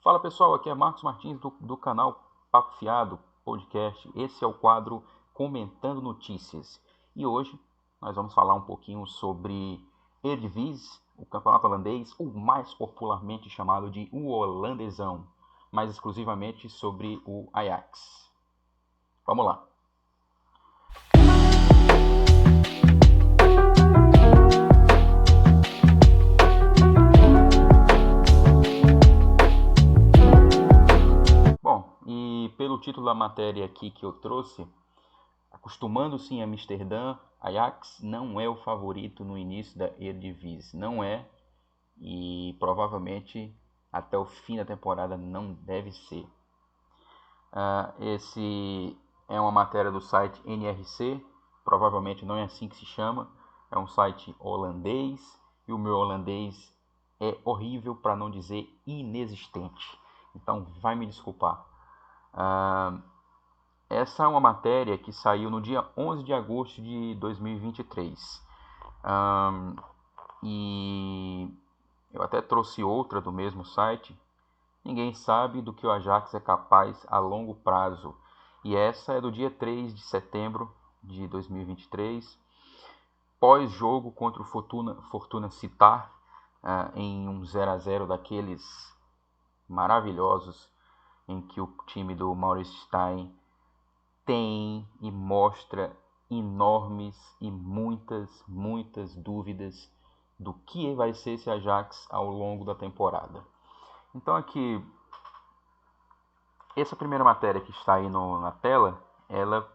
Fala pessoal, aqui é Marcos Martins do canal Papo Fiado Podcast. Esse é o quadro Comentando Notícias. E hoje nós vamos falar um pouquinho sobre Eredivisie, o campeonato holandês, o mais popularmente chamado de o holandesão, mais exclusivamente sobre o Ajax. Vamos lá. Bom, e pelo título da matéria aqui que eu trouxe, acostumando-se em Amsterdã, Ajax não é o favorito no início da Eredivisie. Não é, e provavelmente até o fim da temporada não deve ser. Esse é uma matéria do site NRC, provavelmente não é assim que se chama, é um site holandês, e o meu holandês é horrível, para não dizer inexistente. Então vai me desculpar. Essa é uma matéria que saiu no dia 11 de agosto de 2023. E eu até trouxe outra do mesmo site. Ninguém sabe do que o Ajax é capaz a longo prazo. E essa é do dia 3 de setembro de 2023. Pós-jogo contra o Fortuna Sittard, em um 0-0 daqueles maravilhosos, em que o time do Maurice Stein tem e mostra enormes e muitas dúvidas do que vai ser esse Ajax ao longo da temporada. Então aqui, essa primeira matéria que está aí na tela, ela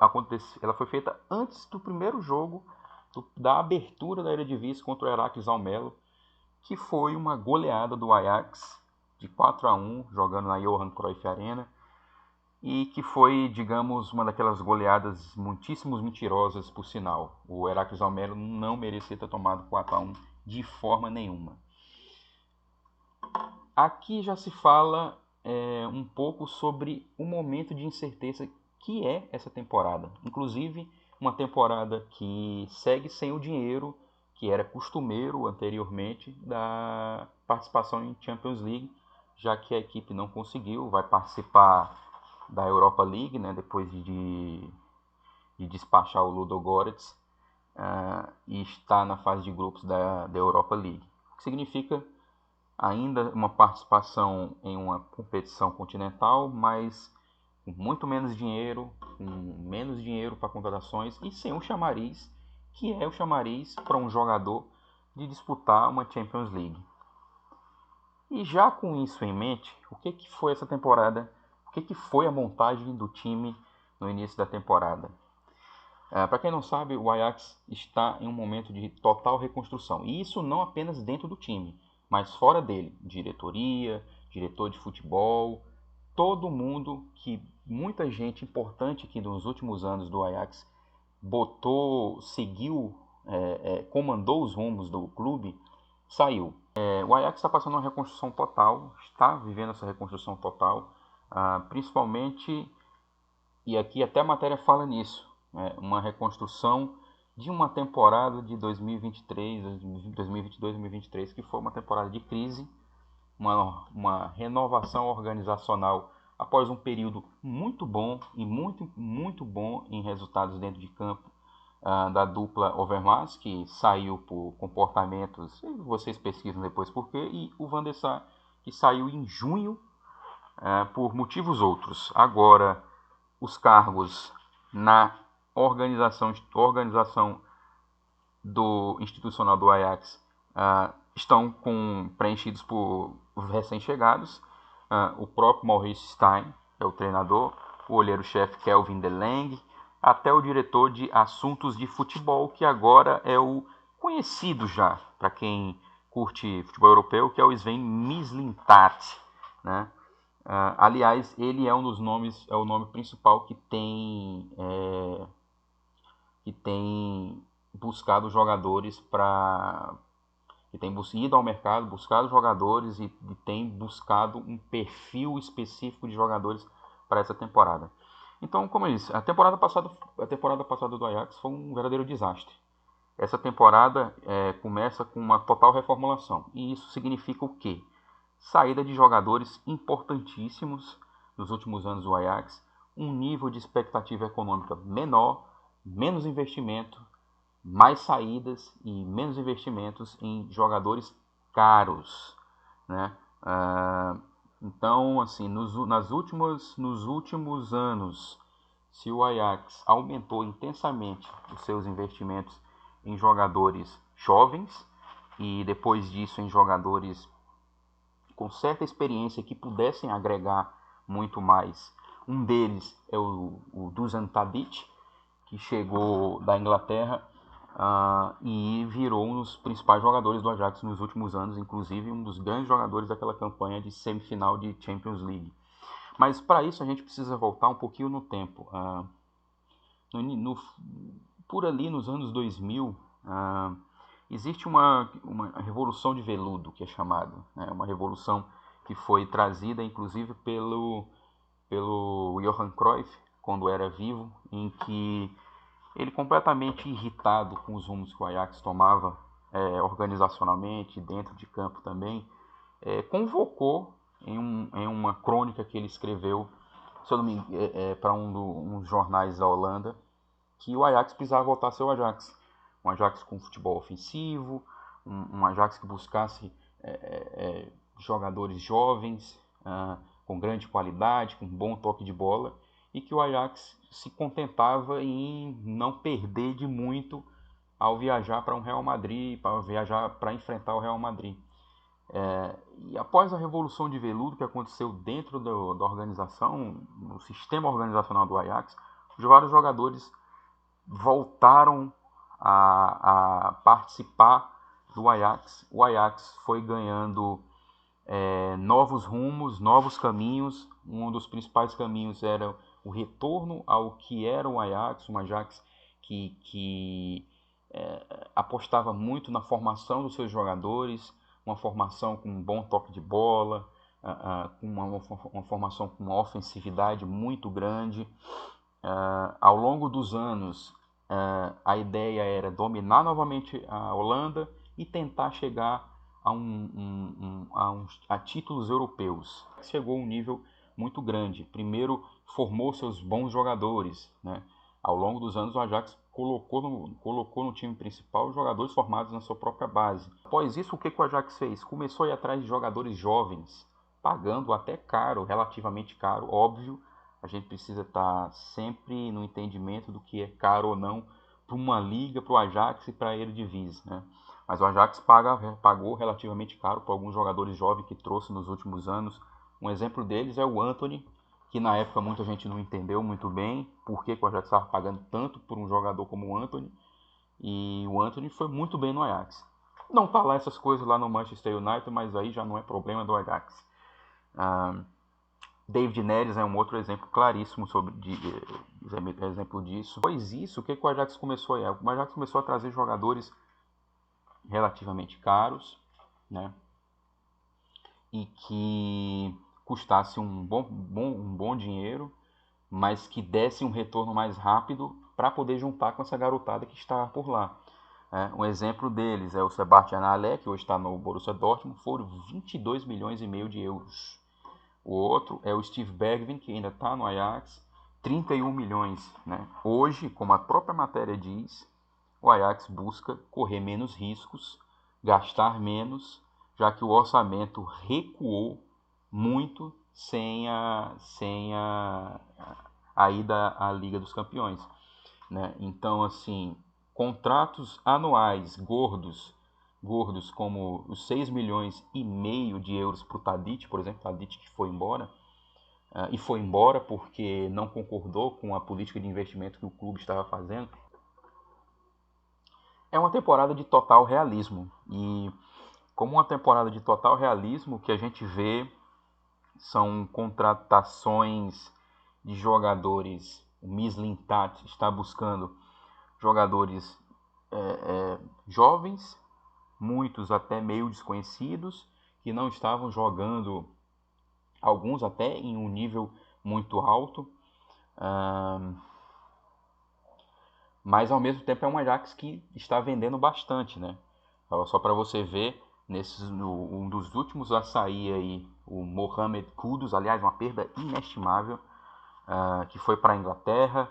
foi feita antes do primeiro jogo da abertura da Eredivisie contra o Heracles Almelo, que foi uma goleada do Ajax de 4-1, jogando na Johan Cruyff Arena, e que foi, digamos, uma daquelas goleadas muitíssimo mentirosas, por sinal. O Heracles Almelo não merecia ter tomado 4-1 de forma nenhuma. Aqui já se fala um pouco sobre o momento de incerteza que é essa temporada. Inclusive, uma temporada que segue sem o dinheiro que era costumeiro anteriormente da participação em Champions League, já que a equipe não conseguiu, vai participar da Europa League, né, depois de despachar o Ludogorets, e está na fase de grupos da Europa League. O que significa ainda uma participação em uma competição continental, mas com muito menos dinheiro, com menos dinheiro para contratações e sem o chamariz, que é o chamariz para um jogador de disputar uma Champions League. E já com isso em mente, o que foi essa temporada? O que foi a montagem do time no início da temporada? Para quem não sabe, o Ajax está em um momento de total reconstrução. E isso não apenas dentro do time, mas fora dele. Diretoria, diretor de futebol, todo mundo que muita gente importante aqui nos últimos anos do Ajax seguiu, comandou os rumos do clube, saiu. O Ajax está passando uma reconstrução total, está vivendo essa reconstrução total, principalmente, e aqui até a matéria fala nisso, uma reconstrução de uma temporada de 2023, 2022, 2023, que foi uma temporada de crise, uma renovação organizacional após um período muito bom e muito bom em resultados dentro de campo, da dupla Overmars, que saiu por comportamentos, vocês pesquisam depois por quê, e o Van der Sar, que saiu em junho por motivos outros. Agora, os cargos na organização do institucional do Ajax estão preenchidos por recém-chegados. O próprio Maurice Stein é o treinador, o olheiro-chefe Kelvin De Lange, até o diretor de assuntos de futebol, que agora é o conhecido já, para quem curte futebol europeu, que é o Sven Mislintat, né? Aliás, ele é um dos nomes, é o nome principal que tem buscado jogadores que tem ido ao mercado, buscado jogadores e tem buscado um perfil específico de jogadores para essa temporada. Então, como eu disse, a temporada passada do Ajax foi um verdadeiro desastre. Essa temporada começa com uma total reformulação. E isso significa o quê? saída de jogadores importantíssimos nos últimos anos do Ajax, um nível de expectativa econômica menor, menos investimento, mais saídas e menos investimentos em jogadores caros, né? Então, assim, nos últimos anos, se o Ajax aumentou intensamente os seus investimentos em jogadores jovens e depois disso em jogadores com certa experiência que pudessem agregar muito mais. Um deles é o Dusan Tadic, que chegou da Inglaterra e virou um dos principais jogadores do Ajax nos últimos anos, inclusive um dos grandes jogadores daquela campanha de semifinal de Champions League. Mas para isso a gente precisa voltar um pouquinho no tempo. Por ali nos anos 2000, existe uma revolução de veludo, que é chamado, né? Uma revolução que foi trazida inclusive pelo Johan Cruyff, quando era vivo, em que ele, completamente irritado com os rumos que o Ajax tomava organizacionalmente, dentro de campo também, convocou em uma crônica que ele escreveu para uns jornais da Holanda, que o Ajax precisava voltar a ser o Ajax. Um Ajax com futebol ofensivo, um Ajax que buscasse jogadores jovens, com grande qualidade, com bom toque de bola, e que o Ajax se contentava em não perder de muito ao viajar para um Real Madrid, para enfrentar o Real Madrid. E após a Revolução de Veludo que aconteceu dentro da organização, no sistema organizacional do Ajax, os vários jogadores voltaram a participar do Ajax. O Ajax foi ganhando novos rumos, novos caminhos. Um dos principais caminhos era o retorno ao que era o Ajax, um Ajax que apostava muito na formação dos seus jogadores, uma formação com um bom toque de bola, uma formação com uma ofensividade muito grande. Ao longo dos anos, a ideia era dominar novamente a Holanda e tentar chegar a títulos europeus. Chegou a um nível muito grande. Primeiro formou seus bons jogadores, né? Ao longo dos anos o Ajax colocou no time principal jogadores formados na sua própria base. Após isso, o que o Ajax fez? Começou a ir atrás de jogadores jovens, pagando até caro, relativamente caro, óbvio. A gente precisa estar sempre no entendimento do que é caro ou não para uma liga, para o Ajax e para a Eredivisie, né? Mas o Ajax pagou relativamente caro por alguns jogadores jovens que trouxe nos últimos anos. Um exemplo deles é o Antony, que na época muita gente não entendeu muito bem por que o Ajax estava pagando tanto por um jogador como o Antony. E o Antony foi muito bem no Ajax. Não tá lá essas coisas lá no Manchester United, mas aí já não é problema do Ajax. David Neres é um outro exemplo claríssimo exemplo disso. Depois disso, o que o Ajax começou a O Ajax começou a trazer jogadores relativamente caros, né? E que custasse um bom dinheiro, mas que desse um retorno mais rápido para poder juntar com essa garotada que estava por lá. Um exemplo deles é o Sebastian Haller, que hoje está no Borussia Dortmund, foram 22 milhões e meio de euros. O outro é o Steve Bergwijn, que ainda está no Ajax, 31 milhões. Né? Hoje, como a própria matéria diz, o Ajax busca correr menos riscos, gastar menos, já que o orçamento recuou muito sem a ida à Liga dos Campeões. Né? Então, assim, contratos anuais gordos como os 6 milhões e meio de euros para o Tadic, por exemplo, Tadic que foi embora, e foi embora porque não concordou com a política de investimento que o clube estava fazendo. É uma temporada de total realismo, e como uma temporada de total realismo, o que a gente vê são contratações de jogadores. O Mislintat está buscando jogadores jovens, muitos até meio desconhecidos, que não estavam jogando, alguns até em um nível muito alto, mas ao mesmo tempo é um Ajax que está vendendo bastante, né? Só para você ver, Um dos últimos a sair aí, o Mohamed Kudus, aliás, uma perda inestimável, que foi para a Inglaterra.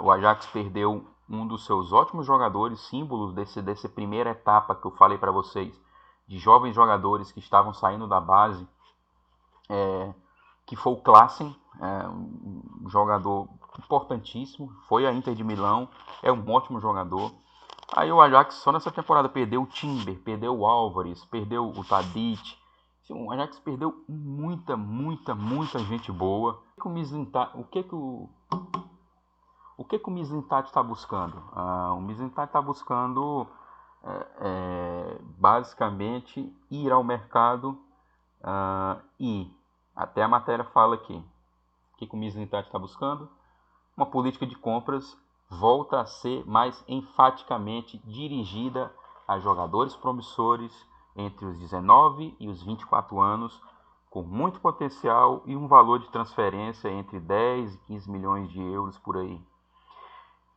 O Ajax perdeu um dos seus ótimos jogadores, símbolos dessa primeira etapa que eu falei para vocês, de jovens jogadores que estavam saindo da base, que foi o Klaassen, um jogador importantíssimo, foi a Inter de Milão, é um ótimo jogador. Aí o Ajax só nessa temporada perdeu o Timber, perdeu o Álvares, perdeu o Tadic. O Ajax perdeu muita gente boa. O que o Mislintat está buscando? O Mislintat está buscando basicamente ir ao mercado e até a matéria fala aqui. O que o Mislintat está buscando? Uma política de compras volta a ser mais enfaticamente dirigida a jogadores promissores entre os 19 e os 24 anos, com muito potencial e um valor de transferência entre 10 e 15 milhões de euros por aí.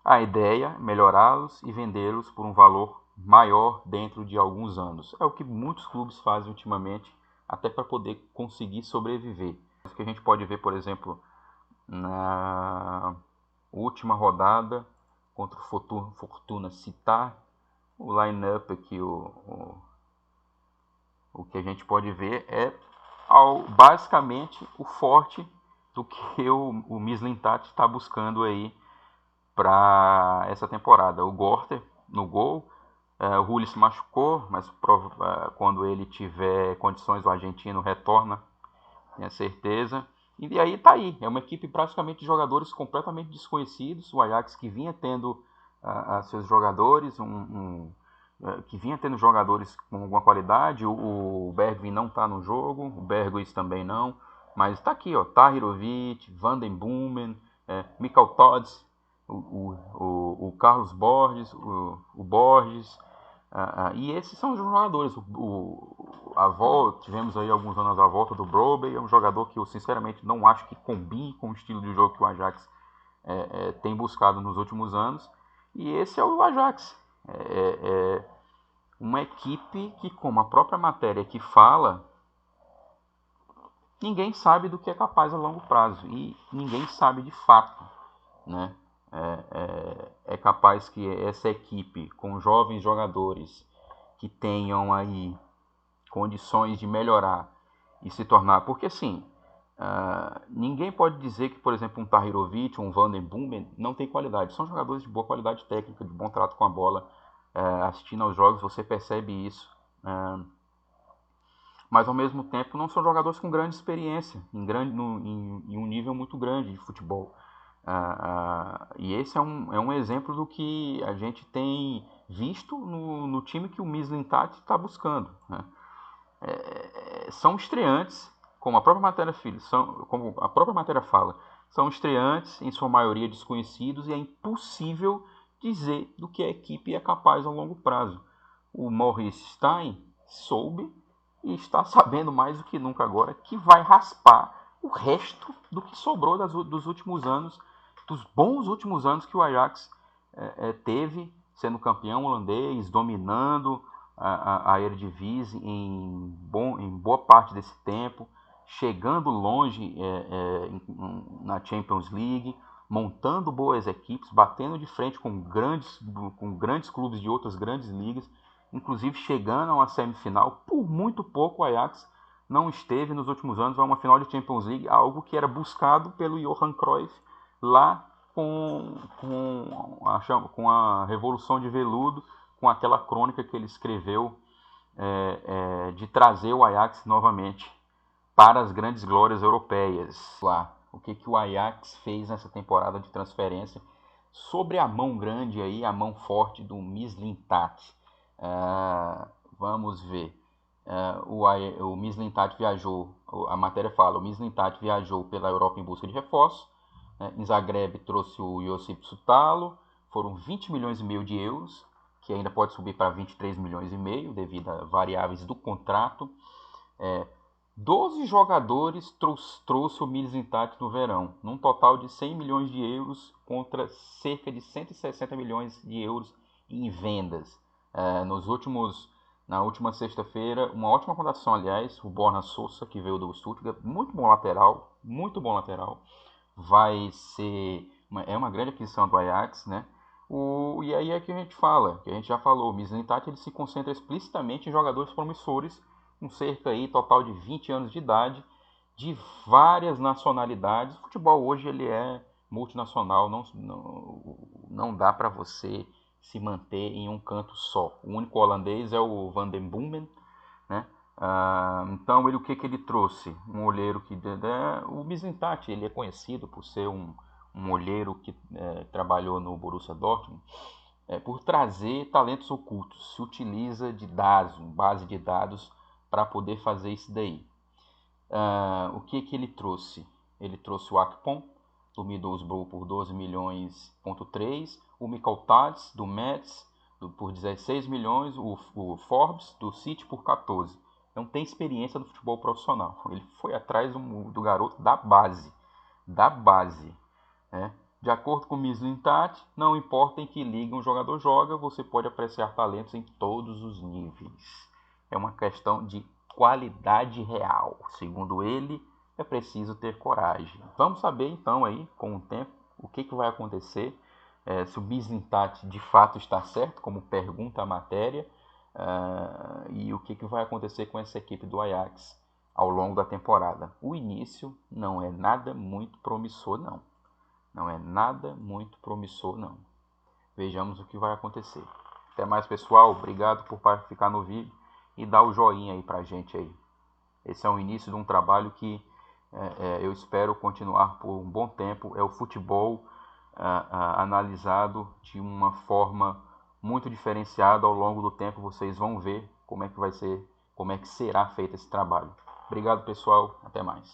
A ideia é melhorá-los e vendê-los por um valor maior dentro de alguns anos. É o que muitos clubes fazem ultimamente, até para poder conseguir sobreviver. O que a gente pode ver, por exemplo, na última rodada contra o Fortuna Citar, o line-up aqui, o que a gente pode ver é basicamente o forte do que o Mislintat está buscando aí para essa temporada. O Gorter no gol, o Rulli se machucou, mas quando ele tiver condições o argentino retorna, tenho certeza. E aí tá aí, é uma equipe praticamente de jogadores completamente desconhecidos, o Ajax que vinha tendo seus jogadores, que vinha tendo jogadores com alguma qualidade, o Bergwijn não está no jogo, o Berghuis também não, mas está aqui, ó, Tahirovic, Van den Boomen, Michael Todds, o Carlos Borges, o Borges, e esses são os jogadores. Tivemos aí alguns anos a volta do Brobbey, é um jogador que eu sinceramente não acho que combine com o estilo de jogo que o Ajax tem buscado nos últimos anos. E esse é o Ajax. Uma equipe que, como a própria matéria que fala, ninguém sabe do que é capaz a longo prazo. E ninguém sabe de fato, né? É capaz que essa equipe, com jovens jogadores que tenham aí condições de melhorar e se tornar... Porque, assim, ninguém pode dizer que, por exemplo, um Tahirovic, um Van den Boomen não tem qualidade. São jogadores de boa qualidade técnica, de bom trato com a bola. Assistindo aos jogos, você percebe isso. Mas, ao mesmo tempo, não são jogadores com grande experiência, em um nível muito grande de futebol. E esse é um exemplo do que a gente tem visto no time que o Mislintat está buscando, né? São estreantes, como a própria matéria fala, são estreantes, em sua maioria desconhecidos, e é impossível dizer do que a equipe é capaz a longo prazo. O Maurice Stein soube e está sabendo mais do que nunca agora que vai raspar o resto do que sobrou dos últimos anos, dos bons últimos anos que o Ajax teve, sendo campeão holandês, dominando a Eredivisie em boa parte desse tempo, chegando longe na Champions League, montando boas equipes, batendo de frente com grandes clubes de outras grandes ligas, inclusive chegando a uma semifinal. Por muito pouco o Ajax não esteve nos últimos anos a uma final de Champions League, algo que era buscado pelo Johan Cruyff lá com a Revolução de Veludo, com aquela crônica que ele escreveu de trazer o Ajax novamente para as grandes glórias europeias. O que o Ajax fez nessa temporada de transferência sobre a mão grande aí, a mão forte do Mislintat. Vamos ver. O Mislintat viajou, a matéria fala, o Mislintat viajou pela Europa em busca de reforços. Em Zagreb trouxe o Josip Sutalo, foram 20 milhões e meio de euros, que ainda pode subir para 23 milhões e meio devido a variáveis do contrato. 12 jogadores trouxe o Mislintat no verão, num total de 100 milhões de euros contra cerca de 160 milhões de euros em vendas. Na última sexta-feira, uma ótima contratação, aliás, o Borna Sosa, que veio do Stuttgart, muito bom lateral, muito bom lateral. Vai ser é uma grande aquisição do Ajax, né? E aí é que a gente fala, que a gente já falou, o Mislintat ele se concentra explicitamente em jogadores promissores, com cerca aí total de 20 anos de idade, de várias nacionalidades. O futebol hoje ele é multinacional, não dá para você se manter em um canto só. O único holandês é o Van den Boomen, né? Então o que ele trouxe? Um olheiro que o Mislintat ele é conhecido por ser um olheiro que trabalhou no Borussia Dortmund, por trazer talentos ocultos. Se utiliza de dados, base de dados, para poder fazer isso daí. O que ele trouxe? Ele trouxe o Akpom, do Middlesbrough, por 12 milhões,3, o Mikal Tades, do Metz, por 16 milhões, o Forbes, do City, por 14. Não tem experiência no futebol profissional. Ele foi atrás do garoto da base. Da base. Né? De acordo com o Mislintat, não importa em que liga um jogador joga, você pode apreciar talentos em todos os níveis. É uma questão de qualidade real. Segundo ele, é preciso ter coragem. Vamos saber então aí, com o tempo, o que vai acontecer, se o Mislintat de fato está certo, como pergunta a matéria, e o que vai acontecer com essa equipe do Ajax ao longo da temporada. O início não é nada muito promissor, não. Não é nada muito promissor, não. Vejamos o que vai acontecer. Até mais, pessoal. Obrigado por ficar no vídeo e dar o joinha aí pra gente aí. Esse é o início de um trabalho que eu espero continuar por um bom tempo. É o futebol analisado de uma forma muito diferenciada ao longo do tempo. Vocês vão ver como é que vai ser, como é que será feito esse trabalho. Obrigado, pessoal. Até mais.